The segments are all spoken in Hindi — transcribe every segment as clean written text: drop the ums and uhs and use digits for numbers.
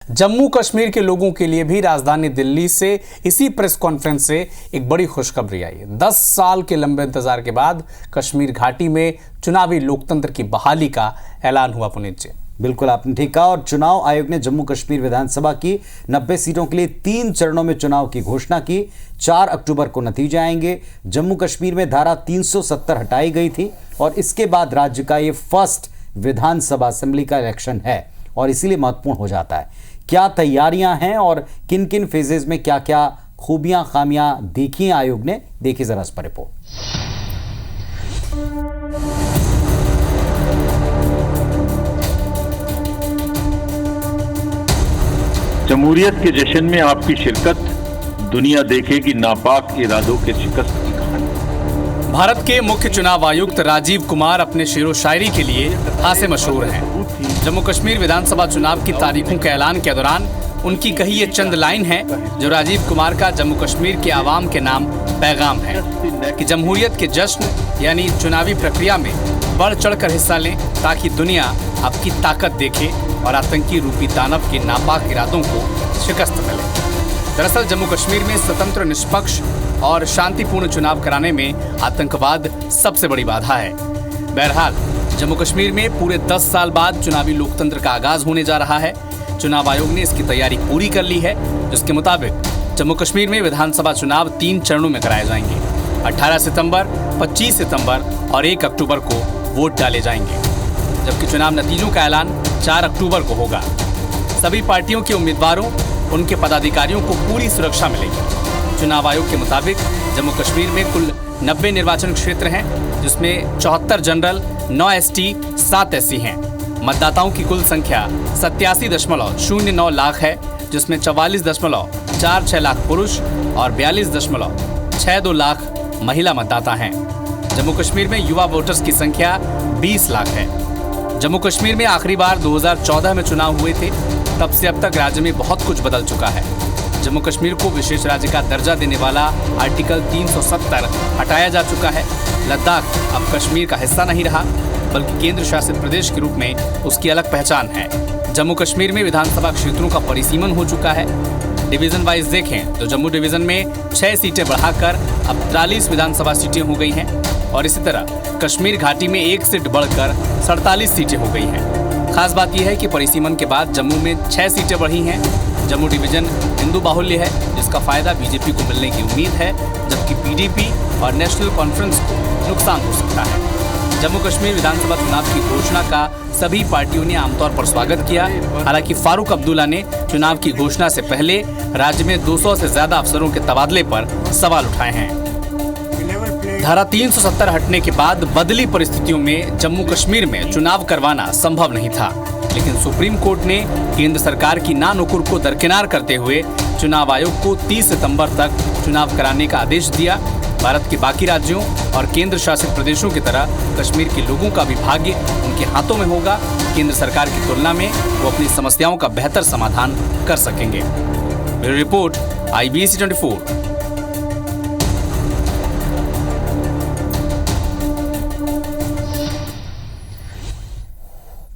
जम्मू कश्मीर के लोगों के लिए भी राजधानी दिल्ली से इसी प्रेस कॉन्फ्रेंस से एक बड़ी खुशखबरी आई है। 10 साल के लंबे इंतजार के बाद कश्मीर घाटी में चुनावी लोकतंत्र की बहाली का ऐलान हुआ। पुनीत जी, बिल्कुल आपने ठीक कहा। और चुनाव आयोग ने जम्मू कश्मीर विधानसभा की 90 सीटों के लिए 3 चरणों में चुनाव की घोषणा की। 4 अक्टूबर को नतीजे आएंगे। जम्मू कश्मीर में धारा 370 हटाई गई थी और इसके बाद राज्य का ये फर्स्ट विधानसभा असेंबली का इलेक्शन है और इसीलिए महत्वपूर्ण हो जाता है। क्या तैयारियां हैं और किन किन फेजेज में क्या क्या खूबियां खामियां देखी हैं आयोग ने, देखिए जरा इस पर रिपोर्ट। जमहूरियत के जश्न में आपकी शिरकत दुनिया देखेगी नापाक इरादों के शिकस्त की कहानी। भारत के मुख्य चुनाव आयुक्त राजीव कुमार अपने शेरो शायरी के लिए खासे मशहूर हैं। जम्मू कश्मीर विधानसभा चुनाव की तारीखों के ऐलान के दौरान उनकी कही ये चंद लाइन है जो राजीव कुमार का जम्मू कश्मीर के आवाम के नाम पैगाम है कि जमहूरियत के जश्न यानी चुनावी प्रक्रिया में बढ़ चढ़कर हिस्सा लें ताकि दुनिया आपकी ताकत देखे और आतंकी रूपी दानव के नापाक इरादों को शिकस्त मिले। दरअसल जम्मू कश्मीर में स्वतंत्र, निष्पक्ष और शांतिपूर्ण चुनाव कराने में आतंकवाद सबसे बड़ी बाधा है। बहरहाल जम्मू कश्मीर में पूरे 10 साल बाद चुनावी लोकतंत्र का आगाज होने जा रहा है। चुनाव आयोग ने इसकी तैयारी पूरी कर ली है, जिसके मुताबिक जम्मू कश्मीर में विधानसभा चुनाव 3 चरणों में कराए जाएंगे। 18 सितंबर, 25 सितंबर और 1 अक्टूबर को वोट डाले जाएंगे, जबकि चुनाव नतीजों का ऐलान 4 अक्टूबर को होगा। सभी पार्टियों के उम्मीदवारों, उनके पदाधिकारियों को पूरी सुरक्षा मिलेगी। चुनाव आयोग के मुताबिक जम्मू कश्मीर में कुल 90 निर्वाचन क्षेत्र हैं, जिसमें 74 जनरल, 9 ST, 7 SC हैं। मतदाताओं की कुल संख्या 87.09 लाख है, जिसमें 44.46 लाख पुरुष और 42.62 लाख महिला मतदाता हैं। जम्मू कश्मीर में युवा वोटर्स की संख्या 20 लाख है। जम्मू कश्मीर में आखिरी बार 2014 में चुनाव हुए थे। तब से अब तक राज्य में बहुत कुछ बदल चुका है। जम्मू कश्मीर को विशेष राज्य का दर्जा देने वाला आर्टिकल 370 हटाया जा चुका है। लद्दाख अब कश्मीर का हिस्सा नहीं रहा, बल्कि केंद्र शासित प्रदेश के रूप में उसकी अलग पहचान है। जम्मू कश्मीर में विधानसभा क्षेत्रों का परिसीमन हो चुका है। डिवीजन वाइज देखें तो जम्मू डिवीजन में 6 सीटें बढ़ाकर अब 43 विधानसभा सीटें हो गई हैं और इसी तरह कश्मीर घाटी में 1 सीट बढ़कर 47 सीटें हो गई हैं। खास बात यह है कि परिसीमन के बाद जम्मू में 6 सीटें बढ़ी हैं। जम्मू डिवीजन हिंदू बाहुल्य है, जिसका फायदा बीजेपी को मिलने की उम्मीद है, जबकि PDP और नेशनल कॉन्फ्रेंस को नुकसान हो सकता है। जम्मू कश्मीर विधानसभा चुनाव की घोषणा का सभी पार्टियों ने आमतौर पर स्वागत किया। हालांकि फारूक अब्दुल्ला ने चुनाव की घोषणा से पहले राज्य में 200 से ज्यादा अफसरों के तबादले पर सवाल उठाए हैं। धारा 370 हटने के बाद बदली परिस्थितियों में जम्मू कश्मीर में चुनाव करवाना संभव नहीं था, लेकिन सुप्रीम कोर्ट ने केंद्र सरकार की नानुकुर को दरकिनार करते हुए चुनाव आयोग को 30 सितंबर तक चुनाव कराने का आदेश दिया। भारत के बाकी राज्यों और केंद्र शासित प्रदेशों की तरह कश्मीर के लोगों का भी भाग्य उनके हाथों में होगा। केंद्र सरकार की तुलना में वो अपनी समस्याओं का बेहतर समाधान कर सकेंगे। Bureau report, IBC 24।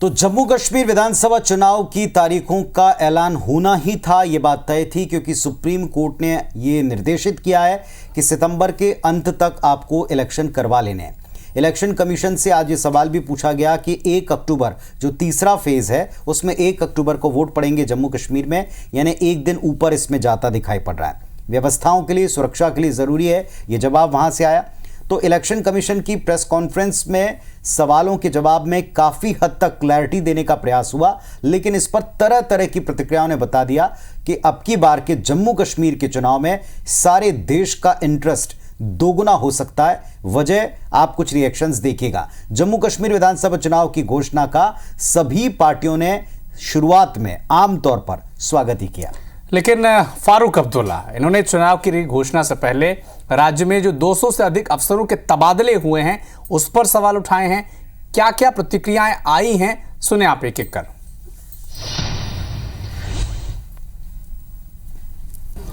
तो जम्मू कश्मीर विधानसभा चुनाव की तारीखों का ऐलान होना ही था, ये बात तय थी, क्योंकि सुप्रीम कोर्ट ने ये निर्देशित किया है कि सितंबर के अंत तक आपको इलेक्शन करवा लेने हैं। इलेक्शन कमीशन से आज ये सवाल भी पूछा गया कि 1 अक्टूबर जो तीसरा फेज है उसमें 1 अक्टूबर को वोट पड़ेंगे जम्मू कश्मीर में, यानी एक दिन ऊपर इसमें जाता दिखाई पड़ रहा है। व्यवस्थाओं के लिए, सुरक्षा के लिए ज़रूरी है, ये जवाब वहाँ से आया। तो इलेक्शन कमीशन की प्रेस कॉन्फ्रेंस में सवालों के जवाब में काफ़ी हद तक क्लैरिटी देने का प्रयास हुआ, लेकिन इस पर तरह तरह की प्रतिक्रियाओं ने बता दिया कि अब की बार के जम्मू कश्मीर के चुनाव में सारे देश का इंटरेस्ट दोगुना हो सकता है। वजह आप कुछ रिएक्शंस देखिएगा। जम्मू कश्मीर विधानसभा चुनाव की घोषणा का सभी पार्टियों ने शुरुआत में आमतौर पर स्वागत ही किया, लेकिन फारूक अब्दुल्ला इन्होंने चुनाव की घोषणा से पहले राज्य में जो 200 से अधिक अफसरों के तबादले हुए हैं उस पर सवाल उठाए हैं। क्या क्या प्रतिक्रियाएं आई हैं, सुने आप एक एक कर।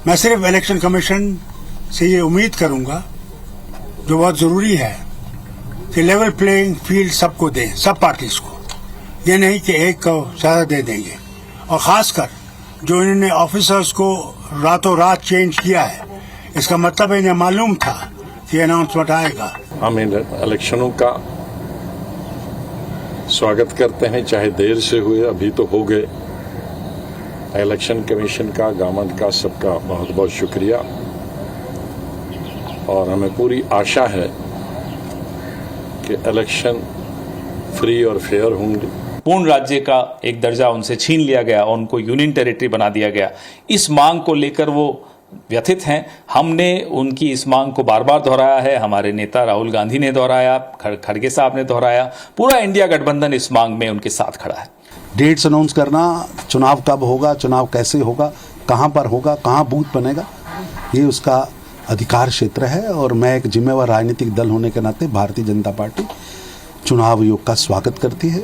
मैं सिर्फ इलेक्शन कमीशन से ये उम्मीद करूंगा, जो बहुत जरूरी है, कि लेवल प्लेइंग फील्ड सबको दें, सब पार्टीज को। ये नहीं कि एक को ज्यादा दे देंगे, और खासकर जो इन्होंने ऑफिसर्स को रातों रात चेंज किया है, इसका मतलब इन्हें मालूम था कि अनाउंसमेंट आएगा। हम इन इलेक्शनों का स्वागत करते हैं, चाहे देर से हुए, अभी तो हो गए। इलेक्शन कमीशन का, गवर्नमेंट का, सबका बहुत बहुत शुक्रिया। और हमें पूरी आशा है कि इलेक्शन फ्री और फेयर होंगे। पूर्ण राज्य का एक दर्जा उनसे छीन लिया गया और उनको यूनियन टेरिटरी बना दिया गया। इस मांग को लेकर वो व्यथित हैं। हमने उनकी इस मांग को बार बार दोहराया है, हमारे नेता राहुल गांधी ने दोहराया, खड़गे साहब ने दोहराया, पूरा इंडिया गठबंधन इस मांग में उनके साथ खड़ा है। डेट्स अनाउंस करना, चुनाव कब होगा, चुनाव कैसे होगा, कहाँ पर होगा, कहाँ बूथ बनेगा, ये उसका अधिकार क्षेत्र है। और मैं एक जिम्मेवार राजनीतिक दल होने के नाते भारतीय जनता पार्टी चुनाव आयोग का स्वागत करती है।